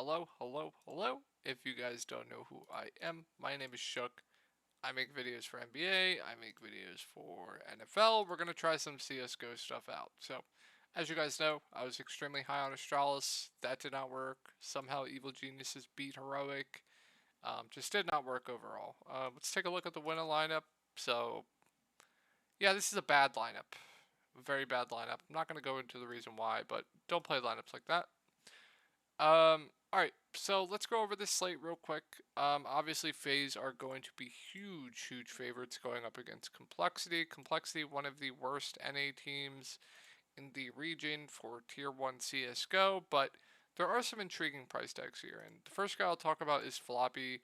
Hello, hello, hello. If you guys don't know who I am, my name is Shook. I make videos for NBA, I make videos for NFL. We're going to try some CSGO stuff out. So, as you guys know, I was extremely high on Astralis. That did not work. Somehow Evil Geniuses beat Heroic. Just did not work overall. Let's take a look at the winner lineup. So, yeah, this is a bad lineup. A very bad lineup. I'm not going to go into the reason why, but don't play lineups like that. Alright, so let's go over this slate real quick. Obviously, FaZe are going to be huge favorites going up against Complexity. Complexity, one of the worst NA teams in the region for Tier 1 CSGO, but there are some intriguing price tags here. And the first guy I'll talk about is Floppy.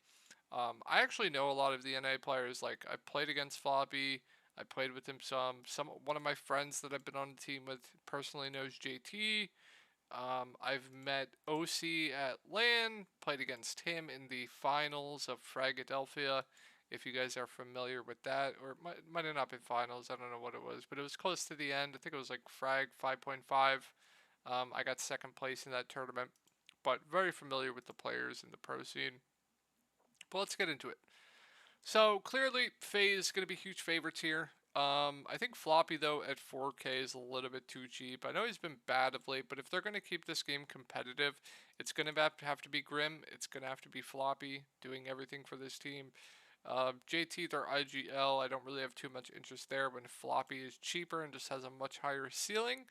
I actually know a lot of the NA players. Like, I played against Floppy. I played with him some. One of my friends that I've been on the team with personally knows JT. I've met OC at LAN, played against him in the finals of Fragadelphia, if you guys are familiar with that, or it might have not been finals, I don't know what it was, but it was close to the end. I think it was like Frag 5.5. I got second place in that tournament, but very familiar with the players in the pro scene. But let's get into it. So clearly, FaZe is going to be huge favorites here. I think Floppy, though, at 4K is a little bit too cheap. I know he's been bad of late, but if they're going to keep this game competitive, it's going to have to be Grim. It's going to have to be Floppy doing everything for this team. JT, their IGL, I don't really have too much interest there when Floppy is cheaper and just has a much higher ceiling.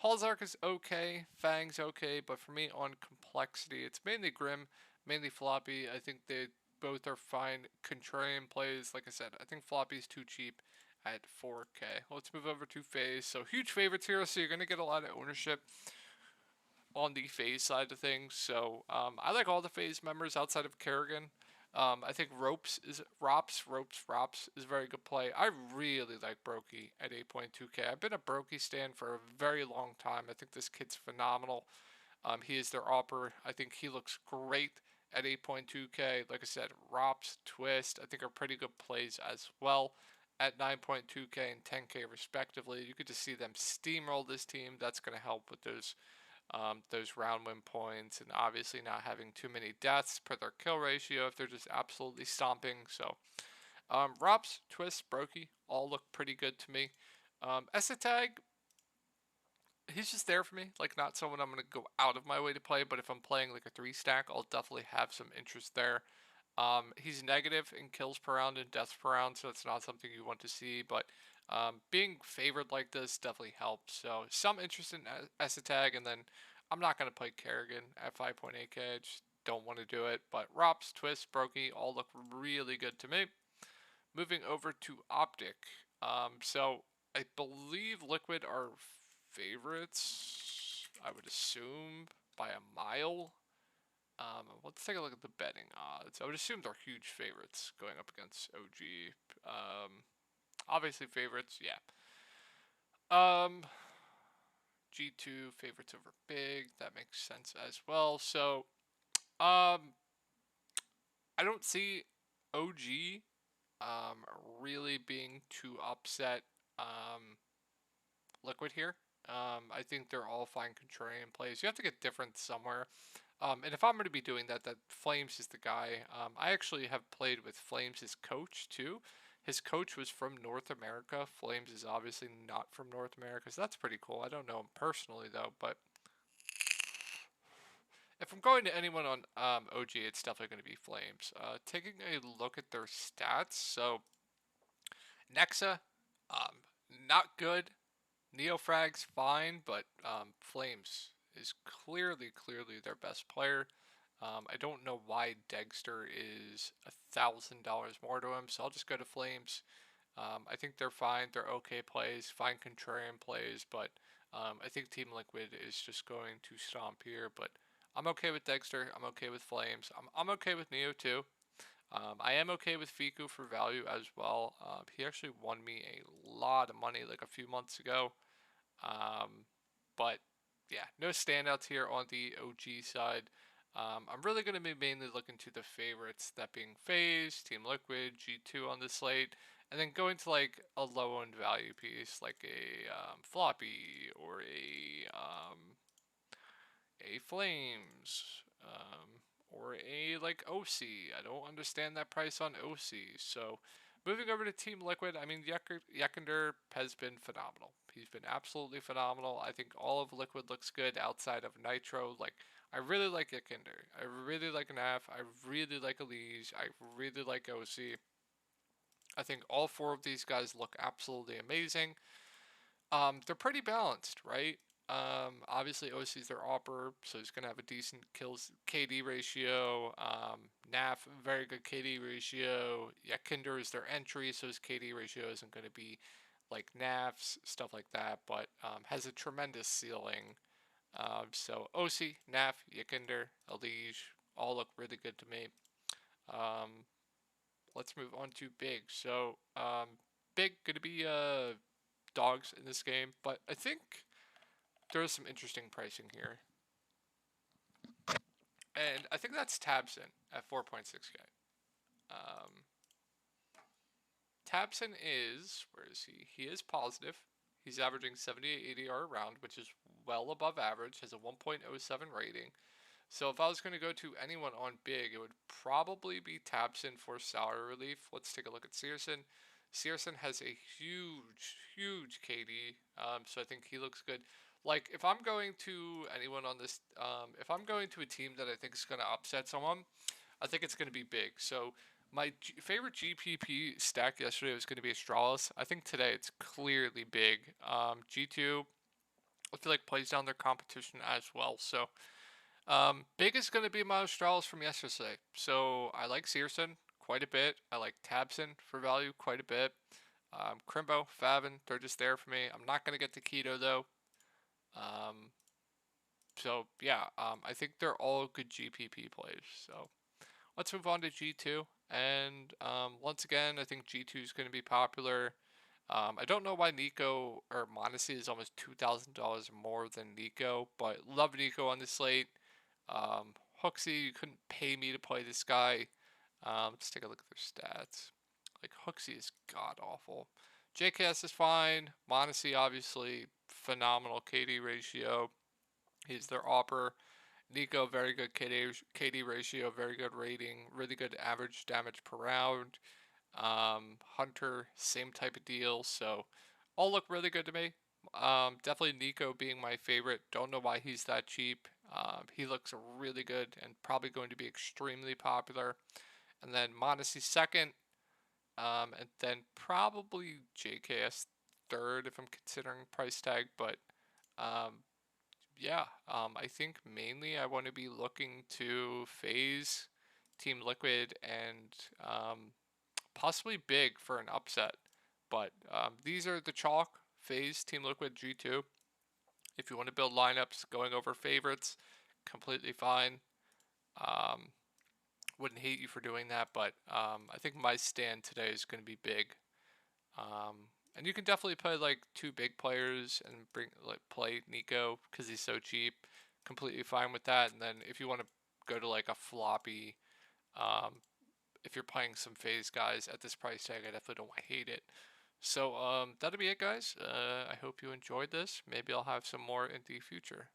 Halzark is okay, Fang's okay, but for me on complexity, it's mainly Grim, mainly Floppy. I think they both are fine contrarian plays. Like I said, I think Floppy's too cheap at 4K. Let's move over to FaZe. So huge favorites here, so you're going to get a lot of ownership on the FaZe side of things. So I like all the FaZe members outside of Kerrigan. I think Rops is a very good play. I really like Brokey at 8.2K. I've been a Brokey stan for a very long time. I think this kid's phenomenal. He is their AWPer. I think he looks great at 8.2K. Like I said, Rops, Twist, I think are pretty good plays as well at 9.2K and 10K respectively. You could just see them steamroll this team. That's going to help with those round win points, and obviously not having too many deaths per their kill ratio if they're just absolutely stomping. So, Rops, Twist, Brokey all look pretty good to me. Esatag, he's just there for me. Like, not someone I'm going to go out of my way to play, but if I'm playing like a 3-stack, I'll definitely have some interest there. He's negative in kills per round and deaths per round, so it's not something you want to see, but being favored like this definitely helps. So some interest in Esatag, and then I'm not going to play Kerrigan at 5.8k. I just don't want to do it. But Rops, Twist, Brokey all look really good to me. Moving over to Optic. So I believe Liquid are favorites, I would assume, by a mile. Let's take a look at the betting odds. I would assume they're huge favorites going up against OG. Obviously favorites, yeah. G2 favorites over big. That makes sense as well. So, I don't see OG really being too upset Liquid here. I think they're all fine contrarian plays. You have to get different somewhere. And if I'm going to be doing that, that Flames is the guy. I actually have played with Flames' coach too. His coach was from North America. Flames is obviously not from North America, so that's pretty cool. I don't know him personally though, but if I'm going to anyone on OG, it's definitely going to be Flames. Taking a look at their stats, so Nexa, um, not good. Neofrag's fine, but Flames is clearly their best player. I don't know why Dexter is $1,000 more to him, so I'll just go to Flames. I think they're fine. They're okay plays, fine contrarian plays, but I think Team Liquid is just going to stomp here. But I'm okay with Dexter. I'm okay with Flames. I'm okay with Neo too. I am okay with Fiku for value as well. He actually won me a lot of money like a few months ago. But yeah, no standouts here on the OG side. I'm really going to be mainly looking to the favorites, that being FaZe, Team Liquid, G2 on the slate, and then going to like a low end value piece like a Floppy or a Flames. really like OC. I don't understand that price on OC. So moving over to Team Liquid, I mean, Yekender has been phenomenal. He's been absolutely phenomenal. I think all of Liquid looks good outside of Nitro. Like, I really like Yekender. I really like Naf. I really like Elise. I really like OC. I think all four of these guys look absolutely amazing. They're pretty balanced, right? Obviously OC's their AWPer, so he's gonna have a decent kills KD ratio. Naf, very good KD ratio. Yeah, Kinder is their entry, so his KD ratio isn't gonna be like Naf's, stuff like that, but has a tremendous ceiling. So OC, Naf, Yakinder, Elige, all look really good to me. Um, let's move on to Big. So Big gonna be dogs in this game, but I think there's some interesting pricing here. And I think that's Tabson at 4.6k. Um, Tabson is, where is he? He is positive. He's averaging 78 ADR a round, which is well above average, has a 1.07 rating. So if I was going to go to anyone on Big, it would probably be Tabson for salary relief. Let's take a look at Searson. Searson has a huge KD, so I think he looks good. Like, if I'm going to anyone on this, if I'm going to a team that I think is going to upset someone, I think it's going to be Big. So my favorite GPP stack yesterday was going to be Astralis. I think today it's clearly Big. G2, I feel like plays down their competition as well. So Big is going to be my Australis from yesterday. So I like Searson quite a bit. I like Tabson for value quite a bit. Crimbo, Favin, they're just there for me. I'm not going to get to Keto though. So yeah, I think they're all good GPP plays. So let's move on to G2. And once again, I think G2 is going to be popular. I don't know why Nico or Mondesi is almost $2,000 more than Nico, but love Nico on the slate. Hooksy, you couldn't pay me to play this guy. Let's take a look at their stats. Like, Hooksy is god awful. JKS is fine. Mondesi, obviously, phenomenal KD ratio. He's their AWPer. Nico, very good KD ratio, very good rating, really good average damage per round. Hunter, same type of deal. So all look really good to me. Definitely Nico being my favorite. Don't know why he's that cheap. He looks really good and probably going to be extremely popular. And then Mondesi second. And then probably JKS third if I'm considering price tag. But yeah, I think mainly I want to be looking to FaZe, Team Liquid, and possibly Big for an upset. But these are the chalk: FaZe, Team Liquid, G2. If you want to build lineups going over favorites, completely fine. Um, wouldn't hate you for doing that, but I think my stand today is going to be Big. And you can definitely play like two big players and play Nico because he's so cheap. Completely fine with that. And then if you want to go to like a floppy, if you're playing some FaZe guys at this price tag, I definitely don't hate it. So that'll be it, guys. I hope you enjoyed this. Maybe I'll have some more in the future.